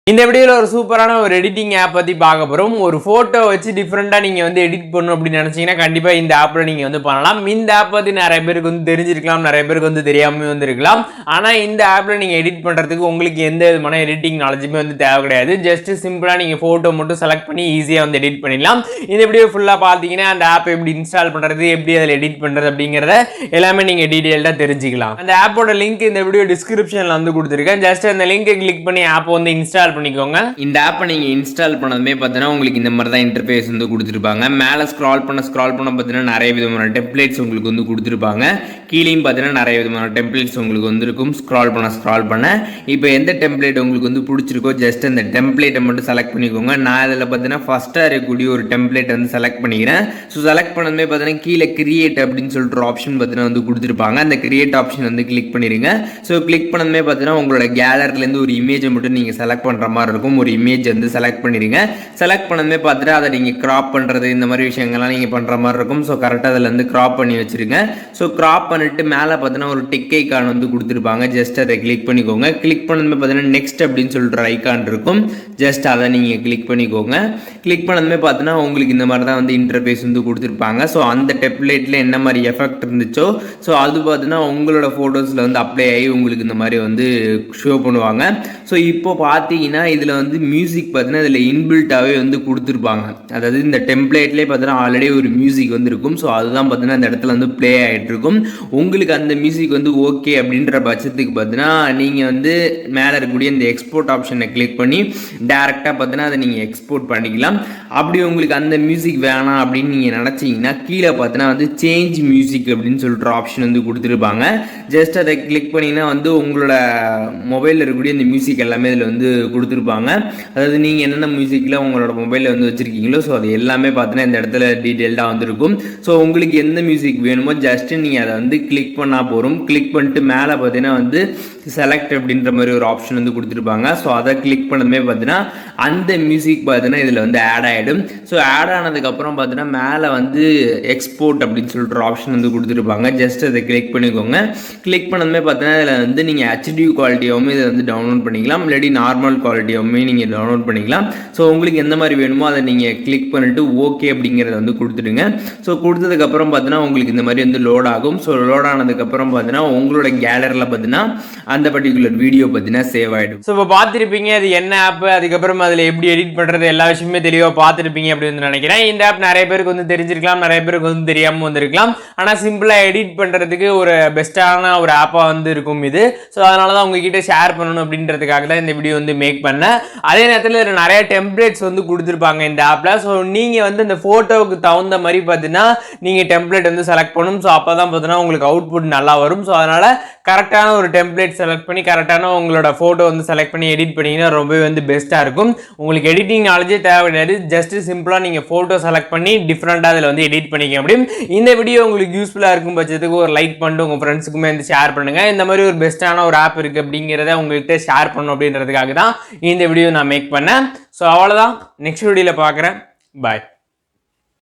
இந்த வீடியோல ஒரு சூப்பரான ஒரு எடிட்டிங் ஆப் பத்தி பார்க்க போறோம். ஒரு போட்டோ வச்சு டிஃபரெண்டா நீங்க வந்து எடிட் பண்ணனும் அப்படி நினைச்சீங்கன்னா கண்டிப்பா இந்த ஆப்ல நீங்க வந்து பண்ணலாம். இந்த ஆப் பத்தி நிறைய பேருக்கு வந்து தெரிஞ்சிருக்கலாம், நிறைய பேருக்கு வந்து தெரியாம வந்து இருக்கலாம். ஆனா இந்த ஆப்ல நீங்க எடிட் பண்றதுக்கு உங்களுக்கு எந்த விதமான எடிட்டிங் நாலேஜுமே வந்து தேவை கிடையாது. ஜஸ்ட் சிம்பிளா நீங்க போட்டோ மட்டும் செலக்ட் பண்ணி ஈஸியா வந்து எடிட் பண்ணிடலாம். இந்த வீடியோ ஃபுல்லா பாத்தீங்கன்னா அந்த ஆப் எப்படி இன்ஸ்டால் பண்றது, எப்படி அதில் எடிட் பண்றது அப்படிங்கறத எல்லாமே நீங்க டீடைலா தெரிஞ்சுக்கலாம். அந்த ஆப்போட லிங்க் இந்த வீடியோ டிஸ்கிரிப்ஷன்ல வந்து கொடுத்திருக்கேன். ஜஸ்ட் அந்த லிங்கை கிளிக் பண்ணி ஆப் வந்து இன்ஸ்டால் பண்ணிக்கோங்க. இந்த ஆப்பை நீங்க இன்ஸ்டால் பண்ணதுமே பார்த்தீங்கன்னா உங்களுக்கு இந்த மாதிரி தான் இன்டர்ஃபேஸ் வந்து கொடுத்துருப்பாங்க. மேலே ஸ்க்ரால் பண்ண பார்த்தீங்கன்னா நிறைய விதமான டெம்ப்ளேட்ஸ் உங்களுக்கு வந்து கொடுத்துருப்பாங்க. கீழேயும் பார்த்தீங்கன்னா நிறைய விதமான டெம்ப்ளேட்ஸ் உங்களுக்கு வந்து இருக்கும். ஸ்க்ரால் பண்ண இப்போ எந்த டெம்ப்ளேட் உங்களுக்கு வந்து பிடிச்சிருக்கோ ஜஸ்ட் அந்த டெம்ப்ளேட்டை மட்டும் செலக்ட் பண்ணிக்கோங்க. நான் இதில் பார்த்தீங்கன்னா ஃபர்ஸ்ட்டாக இருக்கக்கூடிய ஒரு டெம்ப்ளேட் வந்து செலக்ட் பண்ணிக்கிறேன். ஸோ செலக்ட் பண்ணதுமே பார்த்தீங்கன்னா கீழே கிரியேட் அப்படின்னு சொல்லிட்டு ஒரு ஆப்ஷன் பார்த்தீங்கன்னா வந்து கொடுத்துருப்பாங்க. அந்த கிரியேட் ஆப்ஷன் வந்து கிளிக் பண்ணிடுங்க. ஸோ கிளிக் பண்ணதுமே பார்த்தீங்கன்னா உங்களோட கேலரிலேருந்து ஒரு இமேஜை மட்டும் நீங்கள் செலக்ட் பண்ணுற மாதிரி இருக்கும். ஒரு இமேஜ் வந்து செலக்ட் பண்ணிடுங்க. செலக்ட் பண்ணதுமே பார்த்துட்டு அதை நீங்கள் கிராப் பண்ணுறது இந்த மாதிரி விஷயங்கள்லாம் நீங்கள் பண்ணுற மாதிரி இருக்கும். ஸோ கரெக்டாக அதில் வந்து கிராப் பண்ணி வச்சுருங்க. ஸோ கிராப் பண்ணிட்டு மேலே பார்த்தீங்கன்னா ஒரு டிக் ஐக்கான் வந்து கொடுத்துருப்பாங்க. ஜஸ்ட் அதை கிளிக் பண்ணிக்கோங்க. கிளிக் பண்ணதுமே பார்த்தீங்கன்னா நெக்ஸ்ட் அப்படின்னு சொல்லிட்டு ஐக்கான் இருக்கும். ஜஸ்ட் அதை நீங்கள் கிளிக் பண்ணிக்கோங்க. கிளிக் பண்ணதுமே பார்த்தீங்கன்னா உங்களுக்கு இந்த மாதிரி தான் வந்து இன்டர்ஃபேஸ் வந்து கொடுத்துருப்பாங்க. ஸோ அந்த டெம்ப்ளேட்டில் என்ன மாதிரி எஃபெக்ட் இருந்துச்சோ ஸோ அது பார்த்தீங்கன்னா உங்களோட ஃபோட்டோஸில் வந்து அப்ளை ஆகி உங்களுக்கு இந்த மாதிரி வந்து ஷோ பண்ணுவாங்க. ஸோ இப்போ பார்த்தீங்கன்னா இதில் வந்து மியூசிக் பார்த்தீங்கன்னா இதில் இன்பில்ட்டாகவே வந்து கொடுத்துருப்பாங்க. அதாவது இந்த டெம்ப்ளேட்லேயே பார்த்தீங்கன்னா ஆல்ரெடி ஒரு மியூசிக் வந்து இருக்கும். ஸோ அதுதான் பார்த்தீங்கன்னா அந்த இடத்துல வந்து ப்ளே ஆகிட்டு இருக்கும். உங்களுக்கு அந்த மியூசிக் வந்து ஓகே அப்படின்ற பட்சத்துக்கு பார்த்தீங்கன்னா நீங்கள் வந்து மேலே இருக்கக்கூடிய இந்த எக்ஸ்போர்ட் ஆப்ஷனை கிளிக் பண்ணி டேரெக்டாக பார்த்தீங்கன்னா அதை நீங்கள் எக்ஸ்போர்ட் பண்ணிக்கலாம். அப்படி உங்களுக்கு அந்த மியூசிக் வேணாம் அப்படின்னு நீங்கள் நினச்சிங்கன்னா கீழே பார்த்தீங்கன்னா வந்து சேஞ்ச் மியூசிக் அப்படின்னு சொல்லிட்டு ஆப்ஷன் வந்து கொடுத்துருப்பாங்க. ஜஸ்ட் அதை கிளிக் பண்ணிங்கன்னா வந்து உங்களோட மொபைலில் இருக்கக்கூடிய இந்த மியூசிக் எல்லாமே இதில் வந்து கொடுத்துருப்பாங்க. அதாவது நீங்கள் என்னென்ன மியூசிக்கில் உங்களோட மொபைலில் வந்து வச்சுருக்கீங்களோ ஸோ அது எல்லாமே பார்த்தீங்கன்னா இந்த இடத்துல டீட்டெயில்டாக வந்துருக்கும். ஸோ உங்களுக்கு எந்த மியூசிக் வேணுமோ ஜஸ்ட்டு நீங்கள் அதை வந்து கிளிக் பண்ணால் போகிறோம். கிளிக் பண்ணிட்டு மேலே பார்த்தீங்கன்னா வந்து செலக்ட் அப்படின்ற மாதிரி ஒரு ஆப்ஷன் வந்து கொடுத்துருப்பாங்க. ஸோ அதை கிளிக் பண்ணதுமே பார்த்தீங்கன்னா அந்த மியூசிக் பார்த்தீங்கன்னா இதில் வந்து ஆட் ஆகிடும். ஸோ ஆட் ஆனதுக்கப்புறம் பார்த்தீங்கன்னா மேலே வந்து எக்ஸ்போர்ட் அப்படின்னு சொல்லிட்டு ஒரு ஆப்ஷன் வந்து கொடுத்துருப்பாங்க. ஜஸ்ட் அதை கிளிக் பண்ணிக்கோங்க. கிளிக் பண்ணதுமே பார்த்தீங்கன்னா இதில் வந்து நீங்கள் ஹெச்டி குவாலிட்டியாகவும் இதை வந்து டவுன்லோட் பண்ணிக்கலாம், இல்லாட்டி நார்மல் குவாலிட்டியாகவுமே நீங்கள் டவுன்லோட் பண்ணிக்கலாம். ஸோ உங்களுக்கு எந்த மாதிரி வேணுமோ அதை நீங்கள் கிளிக் பண்ணிட்டு ஓகே அப்படிங்கிறத வந்து கொடுத்துடுங்க. ஸோ கொடுத்ததுக்கப்புறம் பார்த்தீங்கன்னா உங்களுக்கு இந்த மாதிரி வந்து லோட் ஆகும். ஸோ லோட் ஆனதுக்கப்புறம் பார்த்தீங்கன்னா உங்களோட கேலரியில் பார்த்தீங்கன்னா அந்த பர்டிகுலர் வீடியோ பார்த்தீங்கன்னா சேவ் ஆகிடும். ஸோ இப்போ பார்த்துருப்பீங்க அது என்ன ஆப், அதுக்கப்புறம் அதில் எப்படி எடிட் பண்ணுறது எல்லா விஷயமே தெளிவாக பார்த்துருப்பீங்க அப்படின்னு நினைக்கிறேன். இந்த ஆப் நிறைய பேருக்கு வந்து தெரிஞ்சிருக்கலாம், நிறைய பேருக்கு வந்து தெரியாமல் வந்திருக்கலாம். ஆனால் சிம்பிளாக எடிட் பண்ணுறதுக்கு ஒரு பெஸ்ட்டான ஒரு ஆப்பாக வந்து இருக்கும் இது. ஸோ அதனால தான் உங்ககிட்ட ஷேர் பண்ணணும் அப்படின்றதுக்காக தான் இந்த வீடியோ வந்து மேக் பண்ணேன். அதே நேரத்தில் இதில் நிறைய டெம்ப்ளேட்ஸ் வந்து கொடுத்துருப்பாங்க இந்த ஆப்பில். ஸோ நீங்கள் வந்து இந்த ஃபோட்டோவுக்கு தகுந்த மாதிரி பார்த்தீங்கன்னா நீங்கள் டெம்ப்ளேட் வந்து செலக்ட் பண்ணணும். ஸோ அப்போ தான் பார்த்தீங்கன்னா உங்களுக்கு அவுட்புட் நல்லா வரும். ஸோ அதனால் கரெக்டான ஒரு டெம்ப்ளேட் செலக்ட் பண்ணி கரெக்டான உங்களோட ஃபோட்டோ வந்து செலக்ட் பண்ணி எடிட் பண்ணிங்கன்னா ரொம்பவே வந்து பெஸ்ட்டாக இருக்கும். உங்களுக்கு எடிட்டிங் நாலேஜே தேவை கிடையாது. ஜஸ்ட் சிம்பிளாக நீங்கள் ஃபோட்டோ செலக்ட் பண்ணி டிஃப்ரெண்ட்டாக அதில் வந்து எடிட் பண்ணிக்க முடியும். இந்த வீடியோ உங்களுக்கு யூஸ்ஃபுல்லாக இருக்கும் பட்சத்துக்கு ஒரு லைக் பண்ணிட்டு உங்கள் ஃப்ரெண்ட்ஸுக்குமே வந்து ஷேர் பண்ணுங்கள். இந்த மாதிரி ஒரு பெஸ்ட்டான ஒரு ஆப் இருக்குது அப்படிங்கிறத உங்கள்கிட்ட ஷேர் பண்ணணும் அப்படின்றதுக்காக தான் இந்த வீடியோ நான் மேக் பண்ணேன். ஸோ அவ்வளோதான், நெக்ஸ்ட் வீடியோவில் பார்க்குறேன். பாய்.